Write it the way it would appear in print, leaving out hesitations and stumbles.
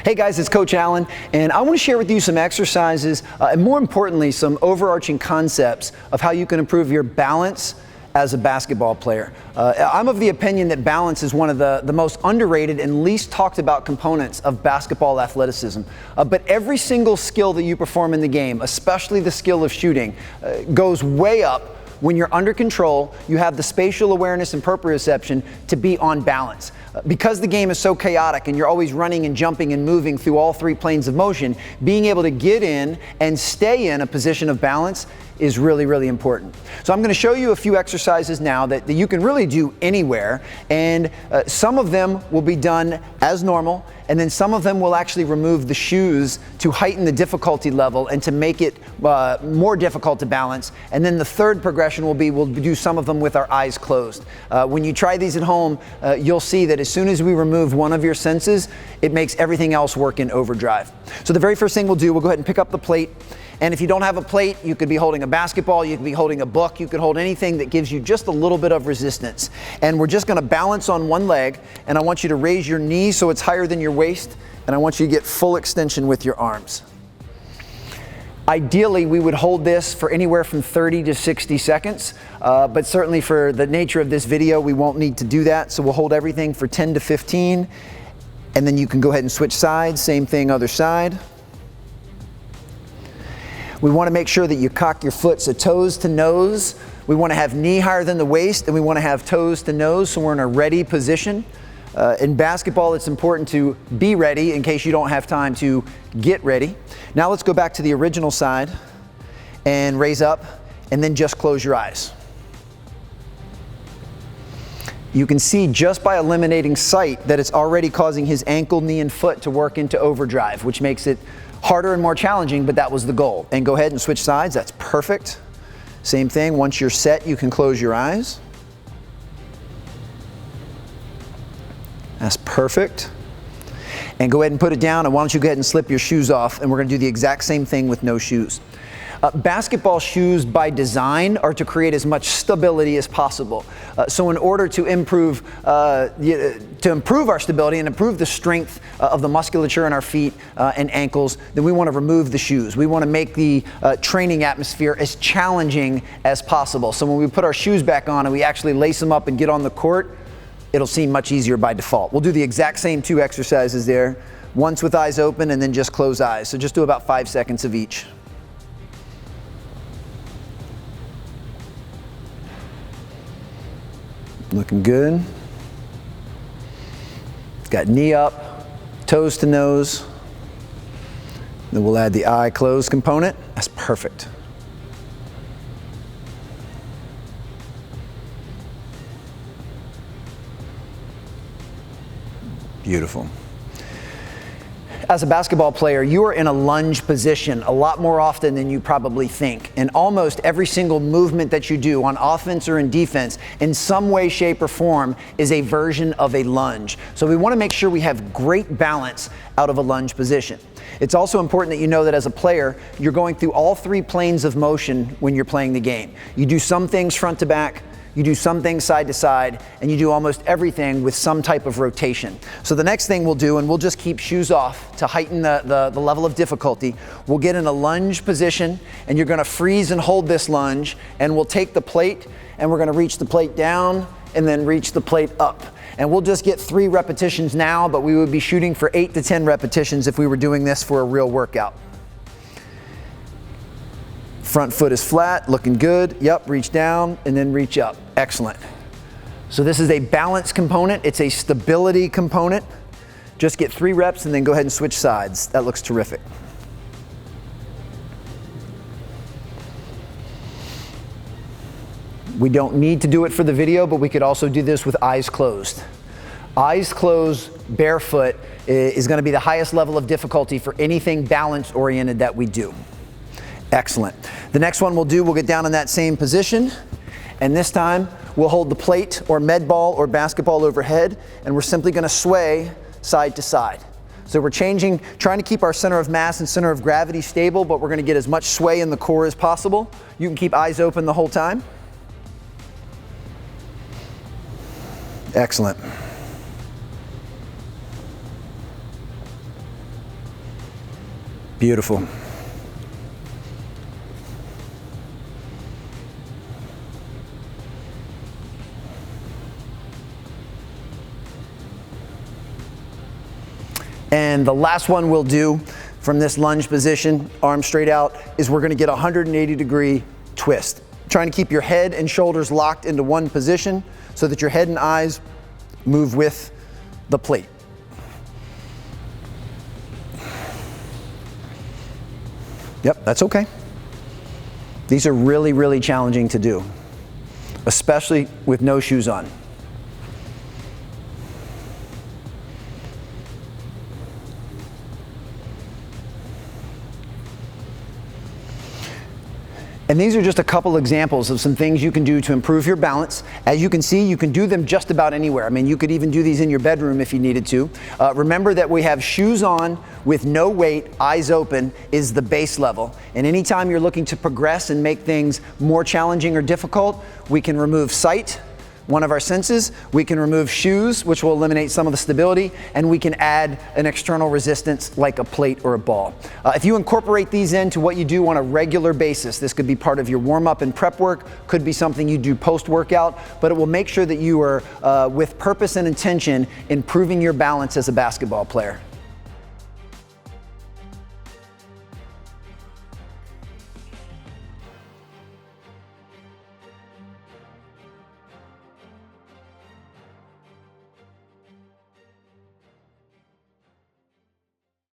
Hey guys, it's Coach Allen, and I want to share with you some exercises and more importantly, some overarching concepts of how you can improve your balance as a basketball player. I'm of the opinion that balance is one of the most underrated and least talked about components of basketball athleticism. But every single skill that you perform in the game, especially the skill of shooting, goes way up when you're under control, you have the spatial awareness and proprioception to be on balance. Because the game is so chaotic and you're always running and jumping and moving through all three planes of motion, being able to get in and stay in a position of balance is really, really important. So I'm going to show you a few exercises now that you can really do anywhere, and some of them will be done as normal, and then some of them will actually remove the shoes to heighten the difficulty level and to make it more difficult to balance. And then the third progression will be we'll do some of them with our eyes closed. When you try these at home, you'll see that as soon as we remove one of your senses, it makes everything else work in overdrive. So the very first thing we'll go ahead and pick up the plate. And if you don't have a plate, you could be holding a basketball, you could be holding a book, you could hold anything that gives you just a little bit of resistance. And we're just going to balance on one leg, and I want you to raise your knee so it's higher than your waist, and I want you to get full extension with your arms. Ideally, we would hold this for anywhere from 30 to 60 seconds, but certainly for the nature of this video, we won't need to do that. So we'll hold everything for 10 to 15, and then you can go ahead and switch sides. Same thing, other side. We want to make sure that you cock your foot so toes to nose. We want to have knee higher than the waist, and we want to have toes to nose so we're in a ready position. In basketball, it's important to be ready in case you don't have time to get ready. Now let's go back to the original side and raise up, and then just close your eyes. You can see just by eliminating sight that it's already causing his ankle, knee, and foot to work into overdrive, which makes it harder and more challenging, but that was the goal. And go ahead and switch sides. That's perfect. Same thing. Once you're set, you can close your eyes. That's perfect. And go ahead and put it down, and why don't you go ahead and slip your shoes off, and we're going to do the exact same thing with no shoes. Basketball shoes by design are to create as much stability as possible. So in order to improve our stability and improve the strength of the musculature in our feet and ankles, then we want to remove the shoes. We want to make the training atmosphere as challenging as possible. So when we put our shoes back on and we actually lace them up and get on the court, it'll seem much easier by default. We'll do the exact same two exercises there, once with eyes open and then just close eyes. So just do about 5 seconds of each. Looking good. Got knee up, toes to nose. Then we'll add the eye closed component. That's perfect. Beautiful. As a basketball player, you are in a lunge position a lot more often than you probably think. And almost every single movement that you do on offense or in defense, in some way, shape, or form, is a version of a lunge. So we want to make sure we have great balance out of a lunge position. It's also important that you know that as a player, you're going through all three planes of motion when you're playing the game. You do some things front to back, you do some things side to side, and you do almost everything with some type of rotation. So the next thing we'll do, and we'll just keep shoes off to heighten the level of difficulty, we'll get in a lunge position, and you're gonna freeze and hold this lunge, and we'll take the plate, and we're gonna reach the plate down, and then reach the plate up. And we'll just get 3 repetitions now, but we would be shooting for 8 to 10 repetitions if we were doing this for a real workout. Front foot is flat, looking good. Yep, reach down and then reach up. Excellent. So this is a balance component. It's a stability component. Just get 3 reps and then go ahead and switch sides. That looks terrific. We don't need to do it for the video, but we could also do this with eyes closed. Eyes closed, barefoot is going to be the highest level of difficulty for anything balance oriented that we do. Excellent. The next one we'll get down in that same position, and this time we'll hold the plate or med ball or basketball overhead, and we're simply going to sway side to side. So we're trying to keep our center of mass and center of gravity stable, but we're going to get as much sway in the core as possible. You can keep eyes open the whole time. Excellent. Beautiful. And the last one we'll do from this lunge position, arms straight out, is we're gonna get a 180-degree twist. Trying to keep your head and shoulders locked into one position so that your head and eyes move with the plate. Yep, that's okay. These are really, really challenging to do, especially with no shoes on. And these are just a couple examples of some things you can do to improve your balance. As you can see, you can do them just about anywhere. I mean, you could even do these in your bedroom if you needed to. Remember that we have shoes on with no weight, eyes open is the base level. And anytime you're looking to progress and make things more challenging or difficult, we can remove sight, one of our senses, we can remove shoes, which will eliminate some of the stability, and we can add an external resistance like a plate or a ball. If you incorporate these into what you do on a regular basis, this could be part of your warm-up and prep work, could be something you do post-workout, but it will make sure that you are with purpose and intention improving your balance as a basketball player.